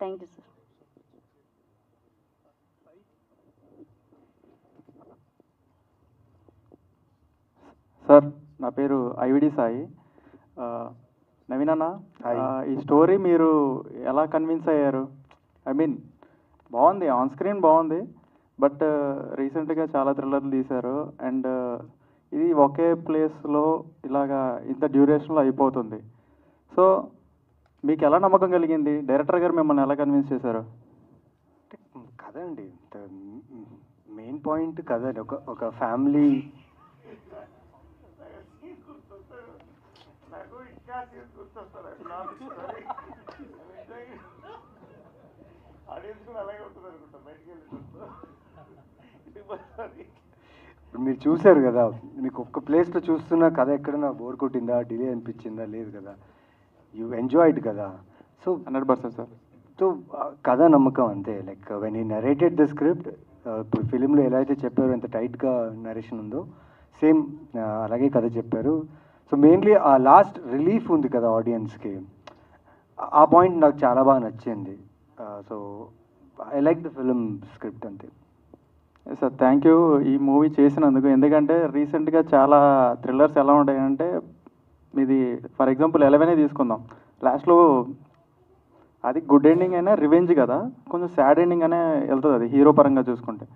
Thank you sir. Sir నా పేరు ఐవిడి సాయి. నవీన్ అన్న, ఈ స్టోరీ మీరు ఎలా కన్విన్స్ అయ్యారు? ఐ మీన్ బాగుంది, ఆన్ స్క్రీన్ బాగుంది, బట్ రీసెంట్గా చాలా థ్రిల్లర్లు తీశారు అండ్ ఇది ఒకే ప్లేస్లో ఇలాగా ఇంత డ్యూరేషన్లో అయిపోతుంది. సో మీకు ఎలా నమ్మకం కలిగింది? డైరెక్టర్ గారు మిమ్మల్ని ఎలా కన్విన్స్ చేశారు? కథ అండి, మెయిన్ పాయింట్ కథ. ఒక ఫ్యామిలీ మీరు చూశారు కదా, మీకు ఒక్క ప్లేస్లో చూస్తున్న కథ ఎక్కడైనా బోర్ కొట్టిందా, డిలే అనిపించిందా? లేదు కదా, యూ ఎంజాయ్డ్ కదా. So 100% sir. సో కథ నమ్మకం అంతే. లైక్ వెన్ ఈ నరేటెడ్ ద స్క్రిప్ట్, ఇప్పుడు ఫిలింలో ఎలా అయితే చెప్పారో ఎంత టైట్గా నరేషన్ ఉందో సేమ్ అలాగే కథ చెప్పారు. సో మెయిన్లీ ఆ లాస్ట్ రిలీఫ్ ఉంది కదా ఆడియన్స్కి, ఆ పాయింట్ నాకు చాలా బాగా నచ్చింది. So I like the film script అంతే. సార్ థ్యాంక్ యూ ఈ మూవీ చేసినందుకు. ఎందుకంటే రీసెంట్గా చాలా థ్రిల్లర్స్ ఎలా ఉంటాయంటే, ఇది ఫర్ ఎగ్జాంపుల్ 11 తీసుకుందాం, లాస్ట్లో అది గుడ్ ఎండింగ్ అయినా రివెంజ్ కదా, కొంచెం సాడ్ ఎండింగ్ అనే వెళ్తుంది అది హీరో పరంగా చూసుకుంటే.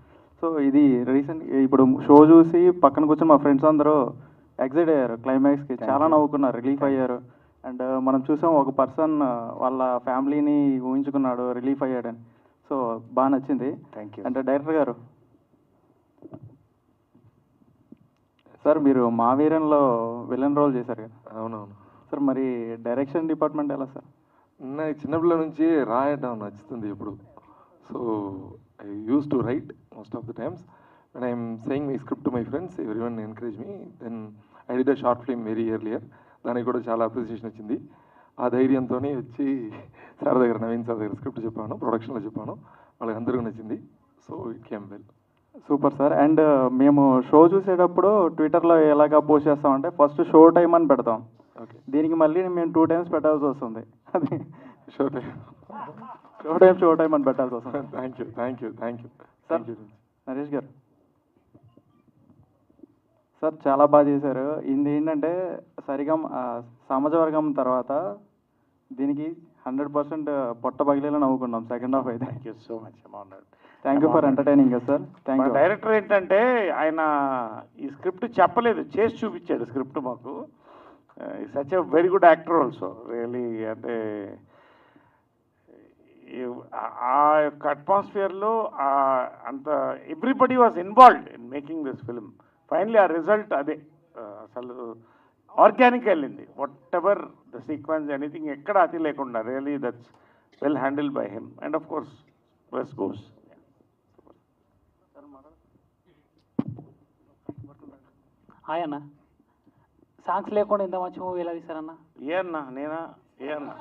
సో ఇది రీసెంట్ ఇప్పుడు షో చూసి పక్కన కూర్చొని మా ఫ్రెండ్స్ అందరూ ఎగ్జైట్ అయ్యారు, క్లైమాక్స్కి చాలా నవ్వుకున్నారు, రిలీఫ్ అయ్యారు. అండ్ మనం చూసాం ఒక పర్సన్ వాళ్ళ ఫ్యామిలీని ఊహించుకున్నాడు, రిలీఫ్ అయ్యాడని. సో బాగా నచ్చింది. Thank you. అంటే డైరెక్టర్ గారు, సార్ మీరు మా వీరంలో విలన్ రోల్ చేశారు కదా? అవునవును సార్ మరి డైరెక్షన్ డిపార్ట్మెంట్ ఎలా సార్? నాకు చిన్నపిల్ల నుంచి రాయడం నచ్చుతుంది ఇప్పుడు. So I use to write most of the times when I'm saying my script to my friends, everyone encourage me. Then I did a short film very earlier, దానికి కూడా చాలా అప్రిసియేషన్ వచ్చింది. ఆ ధైర్యంతోనే వచ్చి సార్ దగ్గర, Naveen sir దగ్గర script చెప్పాను, ప్రొడక్షన్లో చెప్పాను, వాళ్ళకి అందరికీ నచ్చింది. So it came well. Super sir. And మేము షో చూసేటప్పుడు ట్విట్టర్లో ఎలాగా పోస్ట్ చేస్తామంటే ఫస్ట్ షో టైం అని పెడతాం, ఓకే, దీనికి మళ్ళీ మేము 2 times పెట్టాల్సి వస్తుంది. అది షో షో టైం అని పెట్టాల్సి వస్తుంది. Thank you thank you thank you sir thank you. Naresh గారు, సార్ చాలా బాగా చేశారు. ఇది ఏంటంటే సరిగం సమాజవర్గం తర్వాత దీనికి 100% పొట్ట పగిలేలా నవ్వుకున్నాం సెకండ్ హాఫ్ అయితే. Thank you so much. Thank you for entertaining sir. Thank you. Director ఏంటంటే ఆయన ఈ స్క్రిప్ట్ చెప్పలేదు, చేసి చూపించాడు స్క్రిప్ట్ మాకు. Such a very good actor also really. అంటే ఆ యొక్క అట్మాస్ఫియర్లో అంత everybody was involved in making this film. Finally ఆ రిజల్ట్ అదే. అసలు ఆర్గానిక్ వెళ్ళింది, what ever the sequence, anything ఎక్కడ అతి లేకుండా. Really that's well handled by him and of course west goes. Hi అన్న, సాంగ్స్ లేకుండా ఇంత మంచి మూవీ ఎలా తీశారన్న? ఏ అన్నా నేనా? ఏ అన్నా?